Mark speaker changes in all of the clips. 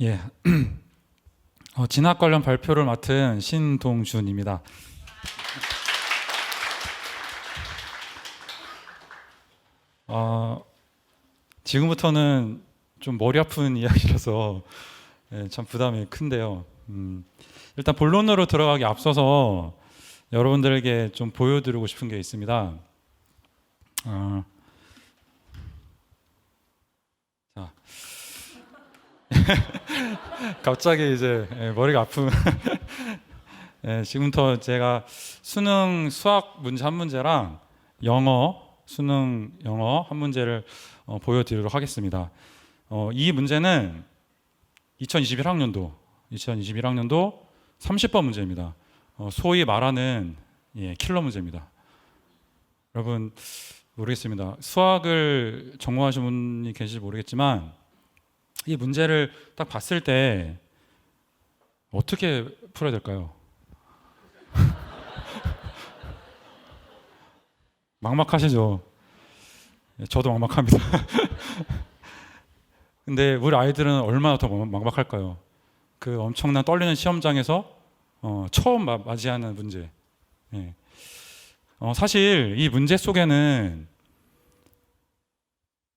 Speaker 1: 예, 진학 관련 발표를 맡은 신동준입니다. 지금부터는 좀 머리 아픈 이야기라서 참 부담이 큰데요. 일단 본론으로 들어가기 앞서서 여러분들에게 좀 보여드리고 싶은 게 있습니다. 자, 갑자기 이제 머리가 아픈 지금부터 제가 수능 수학 문제 한 문제랑 수능 영어 한 문제를 보여드리도록 하겠습니다. 이 문제는 2021학년도 30번 문제입니다. 소위 말하는 킬러 문제입니다. 여러분 모르겠습니다. 수학을 전공하신 분이 계실지 모르겠지만 이 문제를 딱 봤을 때 어떻게 풀어야 될까요? 막막하시죠? 저도 막막합니다. 근데 우리 아이들은 얼마나 더 막막할까요? 그 엄청난 떨리는 시험장에서 처음 맞이하는 문제. 예. 사실 이 문제 속에는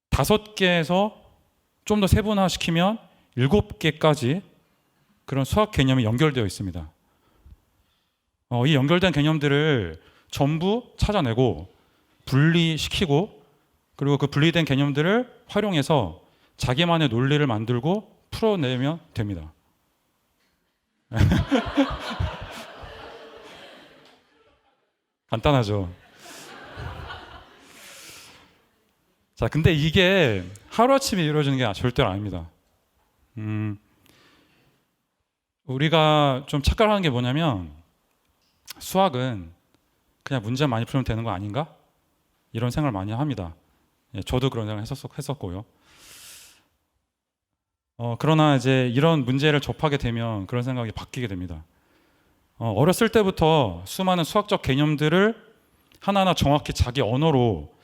Speaker 1: 5개에서 좀 더 세분화시키면 7개까지 그런 수학 개념이 연결되어 있습니다. 이 연결된 개념들을 전부 찾아내고 분리시키고 그리고 그 분리된 개념들을 활용해서 자기만의 논리를 만들고 풀어내면 됩니다. 간단하죠. 자, 근데 이게 하루아침에 이루어지는 게 절대로 아닙니다. 우리가 좀 착각하는 게 뭐냐면 수학은 그냥 문제 많이 풀면 되는 거 아닌가? 이런 생각을 많이 합니다. 저도 그런 생각을 했었고요. 그러나 이제 이런 문제를 접하게 되면 그런 생각이 바뀌게 됩니다. 어렸을 때부터 수많은 수학적 개념들을 하나하나 정확히 자기 언어로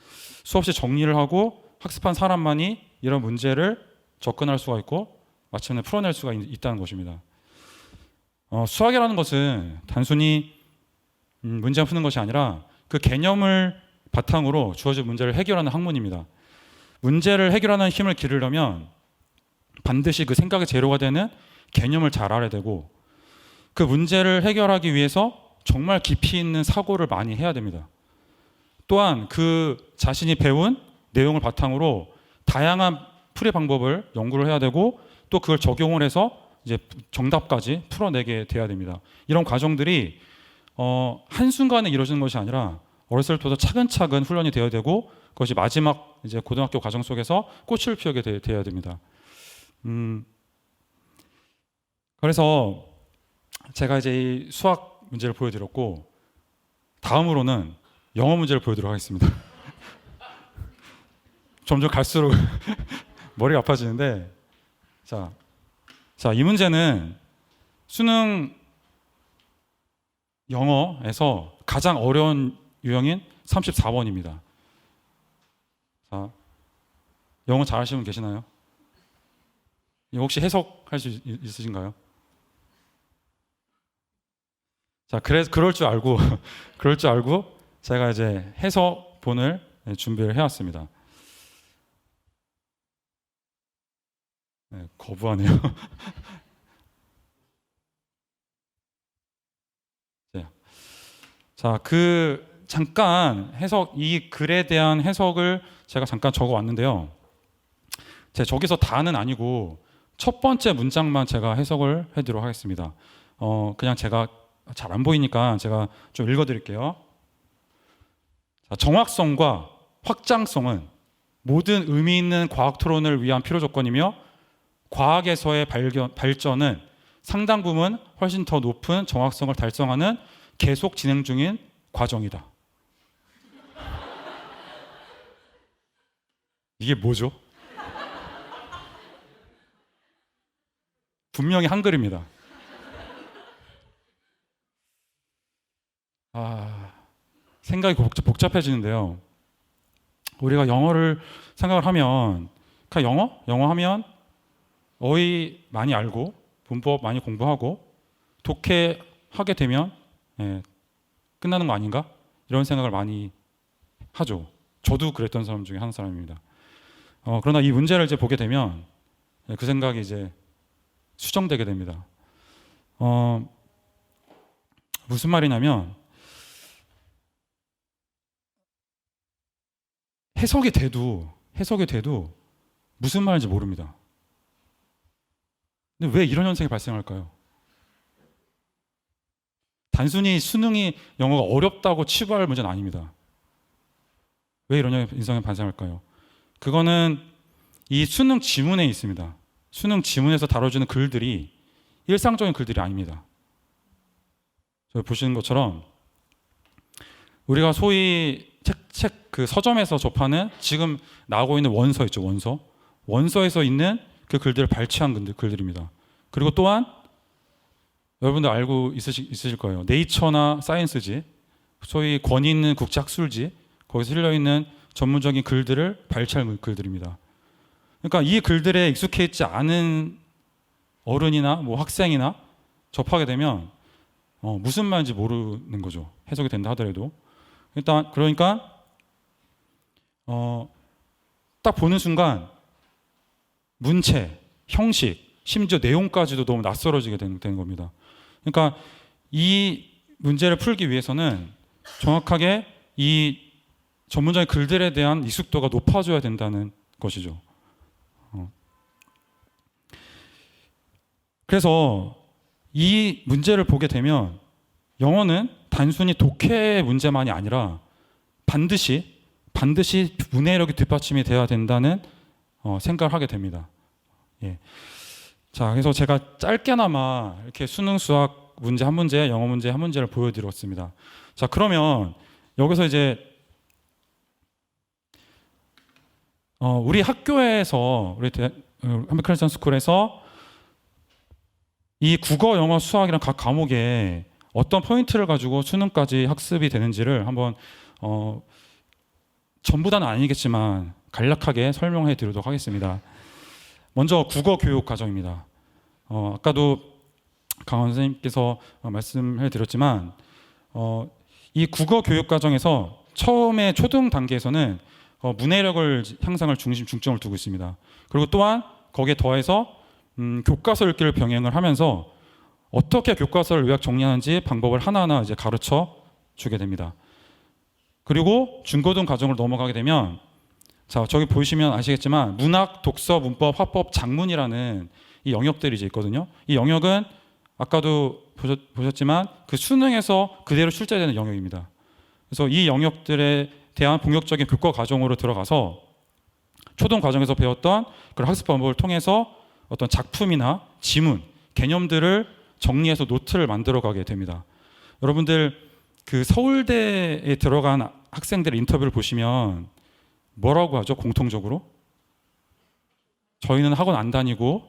Speaker 1: 수없이 정리를 하고 학습한 사람만이 이런 문제를 접근할 수가 있고 마침내 풀어낼 수가 있다는 것입니다. 수학이라는 것은 단순히 문제만 푸는 것이 아니라 그 개념을 바탕으로 주어진 문제를 해결하는 학문입니다. 문제를 해결하는 힘을 기르려면 반드시 그 생각의 재료가 되는 개념을 잘 알아야 되고 그 문제를 해결하기 위해서 정말 깊이 있는 사고를 많이 해야 됩니다. 또한 그 자신이 배운 내용을 바탕으로 다양한 풀이 방법을 연구를 해야 되고 또 그걸 적용을 해서 이제 정답까지 풀어내게 돼야 됩니다. 이런 과정들이 한순간에 이루어지는 것이 아니라 어렸을 때부터 차근차근 훈련이 되어야 되고 그것이 마지막 이제 고등학교 과정 속에서 꽃을 피우게 돼야 됩니다. 그래서 제가 이제 이 수학 문제를 보여드렸고 다음으로는 영어 문제를 보여드리도록 하겠습니다. 점점 갈수록 머리가 아파지는데 자, 이 문제는 수능 영어에서 가장 어려운 유형인 34번입니다. 자, 영어 잘하시는 분 계시나요? 혹시 해석할 수 있으신가요? 자, 그럴 줄 알고 제가 이제 해석본을 준비를 해왔습니다. 거부하네요. 자, 잠깐 이 글에 대한 해석을 제가 잠깐 적어 왔는데요. 저기서 다는 아니고 첫 번째 문장만 제가 해석을 해드리도록 하겠습니다. 그냥 제가 잘 안 보이니까 제가 좀 읽어드릴게요. 자, 정확성과 확장성은 모든 의미 있는 과학 토론을 위한 필요 조건이며 과학에서의 발전은 상당 부분 훨씬 더 높은 정확성을 달성하는 계속 진행 중인 과정이다. 이게 뭐죠? 분명히 한글입니다. 생각이 복잡해지는데요. 우리가 영어를 생각을 하면 그냥 영어 하면 어휘 많이 알고 문법 많이 공부하고 독해하게 되면 끝나는 거 아닌가? 이런 생각을 많이 하죠. 저도 그랬던 사람 중에 한 사람입니다. 그러나 이 문제를 이제 보게 되면 그 생각이 이제 수정되게 됩니다. 무슨 말이냐면 해석이 돼도 무슨 말인지 모릅니다. 근데 왜 이런 현상이 발생할까요? 단순히 수능이 영어가 어렵다고 치부할 문제는 아닙니다. 왜 이런 현상이 발생할까요? 그거는 이 수능 지문에 있습니다. 수능 지문에서 다뤄주는 글들이 일상적인 글들이 아닙니다. 보시는 것처럼 우리가 소위 책 그 서점에서 접하는 지금 나오고 있는 원서 있죠, 원서에서 있는 그 글들을 발췌한 글들입니다. 그리고 또한 여러분들 알고 있으실 거예요. 네이처나 사이언스지, 소위 권위 있는 국제학술지, 거기서 실려 있는 전문적인 글들을 발췌한 글들입니다. 그러니까 이 글들에 익숙해 있지 않은 어른이나 뭐 학생이나 접하게 되면 무슨 말인지 모르는 거죠. 해석이 된다 하더라도. 일단 그러니까 딱 보는 순간 문체, 형식, 심지어 내용까지도 너무 낯설어지게 되는 겁니다. 그러니까 이 문제를 풀기 위해서는 정확하게 이 전문적인 글들에 대한 익숙도가 높아져야 된다는 것이죠. 그래서 이 문제를 보게 되면 영어는 단순히 독해 문제만이 아니라 반드시 문해력이 뒷받침이 돼야 된다는 생각을 하게 됩니다. 예. 자, 그래서 제가 짧게나마 이렇게 수능 수학 문제 한 문제, 영어 문제 한 문제를 보여드렸습니다. 자, 그러면 여기서 이제 우리 학교에서 우리 한빛크리스천 스쿨에서 이 국어, 영어, 수학이랑 각 과목에 어떤 포인트를 가지고 수능까지 학습이 되는지를 한번 전부 다는 아니겠지만 간략하게 설명해 드리도록 하겠습니다. 먼저 국어 교육 과정입니다. 아까도 강원 선생님께서 말씀해 드렸지만 이 국어 교육 과정에서 처음에 초등 단계에서는 문해력을 향상을 중점을 두고 있습니다. 그리고 또한 거기에 더해서 교과서 읽기를 병행을 하면서 어떻게 교과서를 요약 정리하는지 방법을 하나하나 이제 가르쳐 주게 됩니다. 그리고 중고등 과정을 넘어가게 되면 자, 저기 보시면 아시겠지만 문학, 독서, 문법, 화법, 작문이라는 이 영역들이 이제 있거든요. 이 영역은 아까도 보셨지만 그 수능에서 그대로 출제되는 영역입니다. 그래서 이 영역들에 대한 본격적인 교과 과정으로 들어가서 초등 과정에서 배웠던 그런 학습 방법을 통해서 어떤 작품이나 지문, 개념들을 정리해서 노트를 만들어가게 됩니다. 여러분들 그 서울대에 들어간 학생들의 인터뷰를 보시면 뭐라고 하죠? 공통적으로 저희는 학원 안 다니고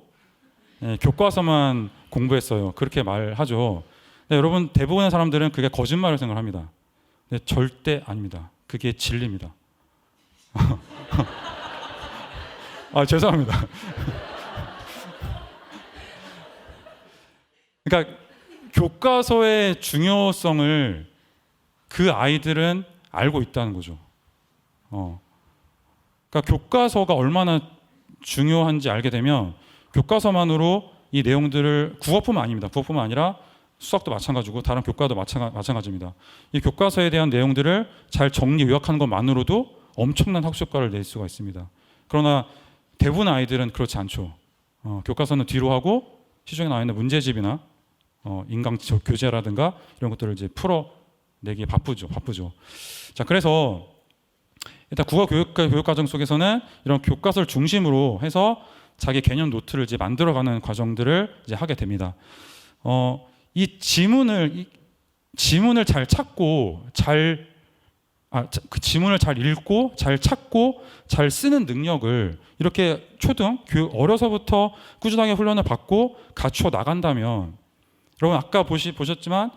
Speaker 1: 교과서만 공부했어요. 그렇게 말하죠. 근데 여러분 대부분의 사람들은 그게 거짓말을 생각합니다. 근데 절대 아닙니다. 그게 진리입니다. 죄송합니다. 그러니까 교과서의 중요성을 그 아이들은 알고 있다는 거죠. 그러니까 교과서가 얼마나 중요한지 알게 되면 교과서만으로 이 내용들을 국어뿐만 아닙니다. 국어뿐만 아니라 수학도 마찬가지고 다른 교과도 마찬가지입니다. 이 교과서에 대한 내용들을 잘 정리 요약하는 것만으로도 엄청난 학습효과를 낼 수가 있습니다. 그러나 대부분 아이들은 그렇지 않죠. 교과서는 뒤로 하고 시중에 나와 있는 문제집이나 인강 교재라든가 이런 것들을 이제 풀어내기 바쁘죠. 자, 그래서 일단 국어 교육 과정 속에서는 이런 교과서를 중심으로 해서 자기 개념 노트를 이제 만들어가는 과정들을 이제 하게 됩니다. 이 지문을 잘 찾고 그 지문을 잘 읽고 잘 찾고 잘 쓰는 능력을 이렇게 초등 어려서부터 꾸준하게 훈련을 받고 갖춰 나간다면 여러분 아까 보셨지만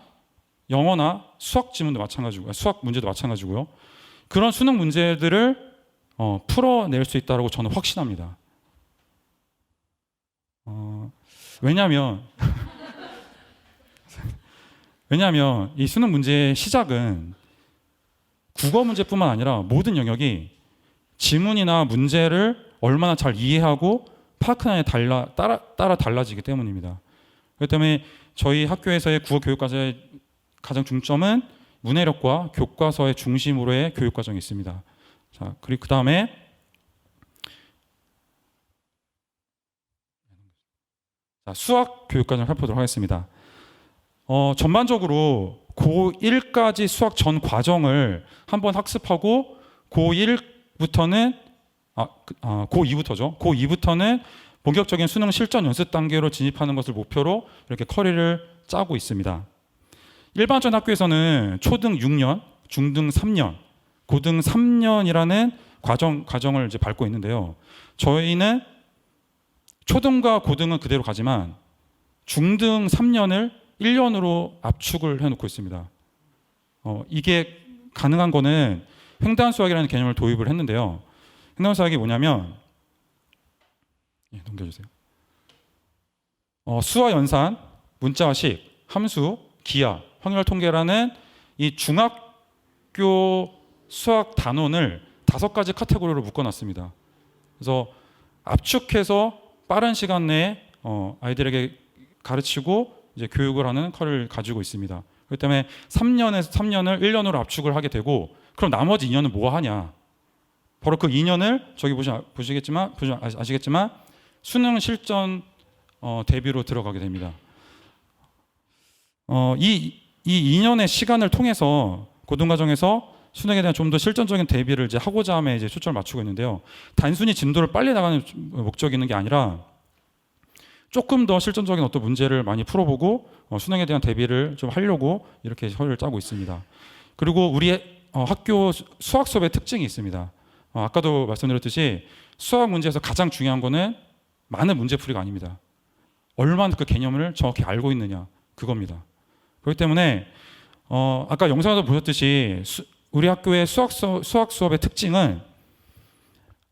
Speaker 1: 영어나 수학 지문도 마찬가지고 수학 문제도 마찬가지고요. 그런 수능 문제들을 풀어낼 수 있다고 저는 확신합니다. 왜냐하면 이 수능 문제의 시작은 국어 문제뿐만 아니라 모든 영역이 지문이나 문제를 얼마나 잘 이해하고 파악하느냐에 따라 달라지기 때문입니다. 그렇기 때문에 저희 학교에서의 국어 교육과정의 가장 중점은 문해력과 교과서의 중심으로의 교육과정이 있습니다. 자, 그리고 그 다음에 수학 교육과정을 살펴보도록 하겠습니다. 전반적으로 고1까지 수학 전 과정을 한번 학습하고 고1부터는 고2부터죠. 고2부터는 본격적인 수능 실전 연습 단계로 진입하는 것을 목표로 이렇게 커리를 짜고 있습니다. 일반적인 학교에서는 초등 6년, 중등 3년, 고등 3년이라는 과정을 이제 밟고 있는데요. 저희는 초등과 고등은 그대로 가지만 중등 3년을 1년으로 압축을 해놓고 있습니다. 이게 가능한 거는 횡단수학이라는 개념을 도입을 했는데요. 횡단수학이 뭐냐면 넘겨주세요. 수와 연산, 문자식, 함수, 기하, 확률 통계라는 이 중학교 수학 단원을 5가지 카테고리로 묶어놨습니다. 그래서 압축해서 빠른 시간 내에 아이들에게 가르치고 이제 교육을 하는 커리를 가지고 있습니다. 그렇기 때문에 3년을 1년으로 압축을 하게 되고, 그럼 나머지 2년은 뭐 하냐? 바로 그 2년을 저기 아시겠지만 수능 실전 대비로 들어가게 됩니다. 이 2년의 시간을 통해서 고등과정에서 수능에 대한 좀 더 실전적인 대비를 이제 하고자 함에 이제 초점을 맞추고 있는데요. 단순히 진도를 빨리 나가는 목적이 있는 게 아니라 조금 더 실전적인 어떤 문제를 많이 풀어보고 수능에 대한 대비를 좀 하려고 이렇게 허리를 짜고 있습니다. 그리고 우리 학교 수학 수업의 특징이 있습니다. 아까도 말씀드렸듯이 수학 문제에서 가장 중요한 거는 많은 문제풀이가 아닙니다. 얼마나 그 개념을 정확히 알고 있느냐, 그겁니다. 그렇기 때문에 아까 영상에서 보셨듯이 우리 학교의 수학 수업의 특징은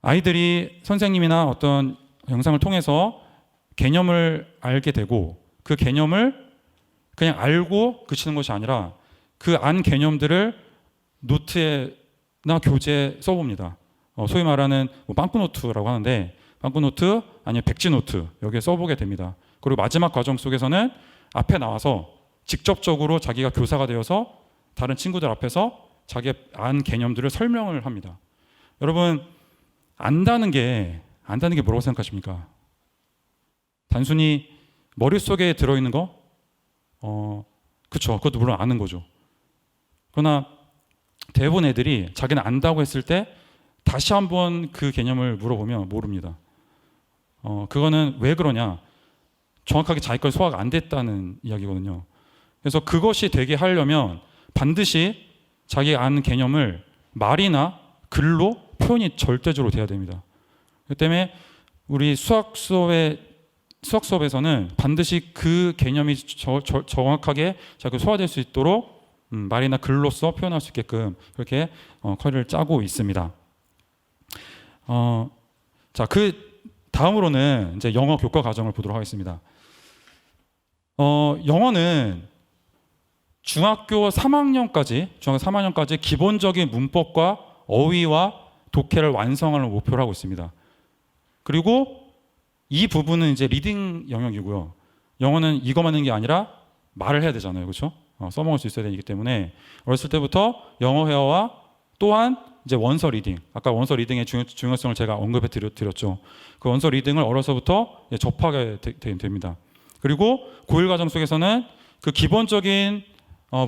Speaker 1: 아이들이 선생님이나 어떤 영상을 통해서 개념을 알게 되고 그 개념을 그냥 알고 그치는 것이 아니라 그 안 개념들을 노트나 교재에 써봅니다. 소위 말하는 빵꾸노트라고 하는데, 빵꾸노트 아니면 백지노트 여기에 써보게 됩니다. 그리고 마지막 과정 속에서는 앞에 나와서 직접적으로 자기가 교사가 되어서 다른 친구들 앞에서 자기 안 개념들을 설명을 합니다. 여러분, 안다는 게 뭐라고 생각하십니까? 단순히 머릿속에 들어있는 거? 그쵸. 그것도 물론 아는 거죠. 그러나 대부분 애들이 자기는 안다고 했을 때 다시 한번 그 개념을 물어보면 모릅니다. 그거는 왜 그러냐? 정확하게 자기 걸 소화가 안 됐다는 이야기거든요. 그래서 그것이 되게 하려면 반드시 자기 아는 개념을 말이나 글로 표현이 절대적으로 돼야 됩니다. 그렇기 때문에 우리 수학 수업에서는 반드시 그 개념이 정확하게 자기 소화될 수 있도록 말이나 글로써 표현할 수 있게끔 그렇게 커리를 짜고 있습니다. 자, 그 다음으로는 이제 영어 교과 과정을 보도록 하겠습니다. 영어는 중학교 3학년까지 기본적인 문법과 어휘와 독해를 완성하는 목표를 하고 있습니다. 그리고 이 부분은 이제 리딩 영역이고요. 영어는 이거만 하는 게 아니라 말을 해야 되잖아요. 그렇죠? 써먹을 수 있어야 되기 때문에 어렸을 때부터 영어 회화와 또한 이제 원서 리딩, 아까 원서 리딩의 중요성을 제가 언급해 드렸죠. 그 원서 리딩을 어려서부터 접하게 됩니다. 그리고 고1 과정 속에서는 그 기본적인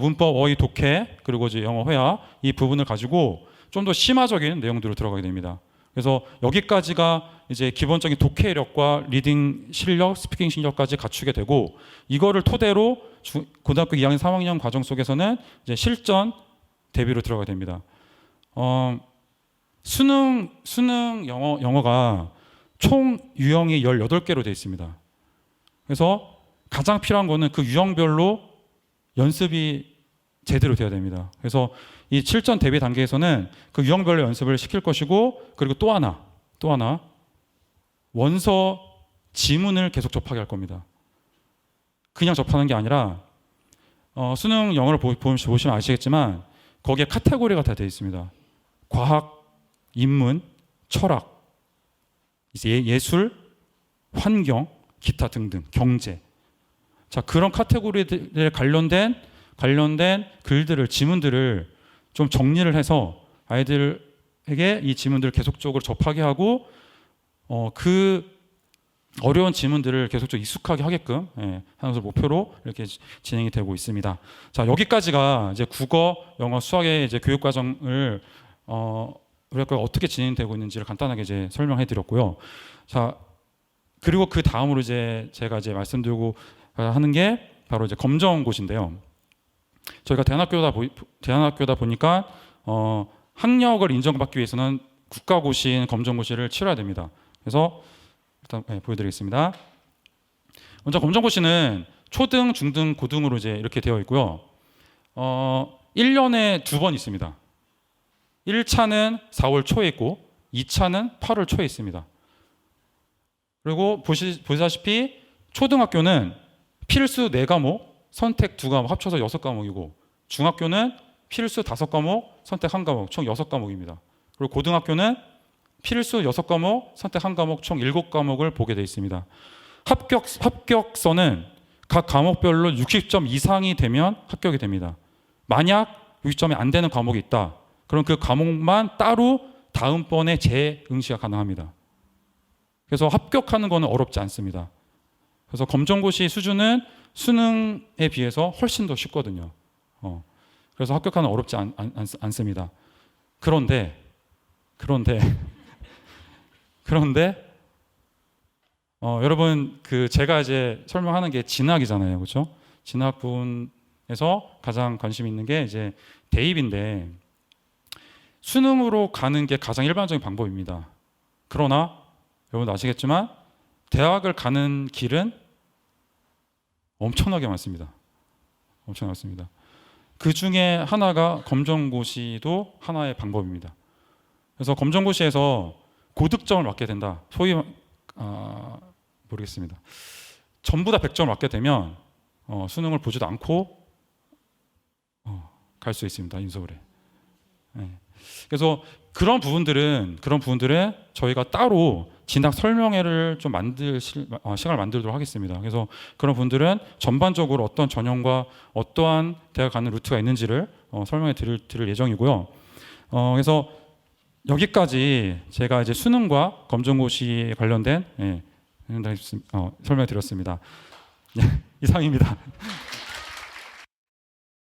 Speaker 1: 문법, 어휘, 독해, 그리고 이제 영어 회화 이 부분을 가지고 좀 더 심화적인 내용들로 들어가게 됩니다. 그래서 여기까지가 이제 기본적인 독해력과 리딩 실력, 스피킹 실력까지 갖추게 되고, 이거를 토대로 고등학교 2학년, 3학년 과정 속에서는 이제 실전 대비로 들어가게 됩니다. 수능 영어가 총 유형이 18개로 되어 있습니다. 그래서 가장 필요한 거는 그 유형별로 연습이 제대로 돼야 됩니다. 그래서 이 실전 대비 단계에서는 그 유형별로 연습을 시킬 것이고, 그리고 또 하나 원서 지문을 계속 접하게 할 겁니다. 그냥 접하는 게 아니라 수능 영어를 보시면 아시겠지만 거기에 카테고리가 다 되어 있습니다. 과학, 인문, 철학, 이제 예술, 환경, 기타 등등, 경제. 자, 그런 카테고리들에 관련된 글들을, 지문들을 좀 정리를 해서 아이들에게 이 지문들을 계속적으로 접하게 하고 그 어려운 지문들을 계속적으로 익숙하게 하게끔 하는 것을 목표로 이렇게 진행이 되고 있습니다. 자, 여기까지가 이제 국어, 영어, 수학의 이제 교육 과정을 우리가 어떻게 진행되고 있는지를 간단하게 이제 설명해 드렸고요. 자, 그리고 그 다음으로 이제 제가 이제 말씀드리고 하는 게 바로 이제 검정고시인데요. 저희가 대안학교다 보니까 학력을 인정받기 위해서는 국가고시인 검정고시를 치러야 됩니다. 그래서 일단 보여드리겠습니다. 먼저 검정고시는 초등, 중등, 고등으로 이제 이렇게 되어 있고요. 1년에 2번 있습니다. 1차는 4월 초에 있고 2차는 8월 초에 있습니다. 그리고 보시다시피 초등학교는 필수 4과목, 선택 2과목 합쳐서 6과목이고 중학교는 필수 5과목, 선택 1과목 총 6과목입니다. 그리고 고등학교는 필수 6과목, 선택 1과목 총 7과목을 보게 되어 있습니다. 합격선은 각 과목별로 60점 이상이 되면 합격이 됩니다. 만약 60점이 안 되는 과목이 있다. 그럼 그 과목만 따로 다음번에 재응시가 가능합니다. 그래서 합격하는 것은 어렵지 않습니다. 그래서 검정고시 수준은 수능에 비해서 훨씬 더 쉽거든요. 그래서 합격하는 어렵지 않습니다. 그런데 여러분 제가 이제 설명하는 게 진학이잖아요, 그렇죠? 진학 부분에서 가장 관심 있는 게 이제 대입인데 수능으로 가는 게 가장 일반적인 방법입니다. 그러나 여러분도 아시겠지만 대학을 가는 길은 엄청나게 많습니다. 엄청나게 많습니다. 그 중에 하나가 검정고시도 하나의 방법입니다. 그래서 검정고시에서 고득점을 맞게 된다. 소위 모르겠습니다. 전부 다 100점을 맞게 되면 수능을 보지도 않고 갈 수 있습니다. 인서울에. 네. 그래서 그런 부분들은 저희가 따로 진학 설명회를 좀 시간을 만들도록 하겠습니다. 그래서 그런 분들은 전반적으로 어떤 전형과 어떠한 대학 가는 루트가 있는지를 설명해 드릴 예정이고요. 그래서 여기까지 제가 이제 수능과 검정고시에 관련된 설명해 드렸습니다. 이상입니다.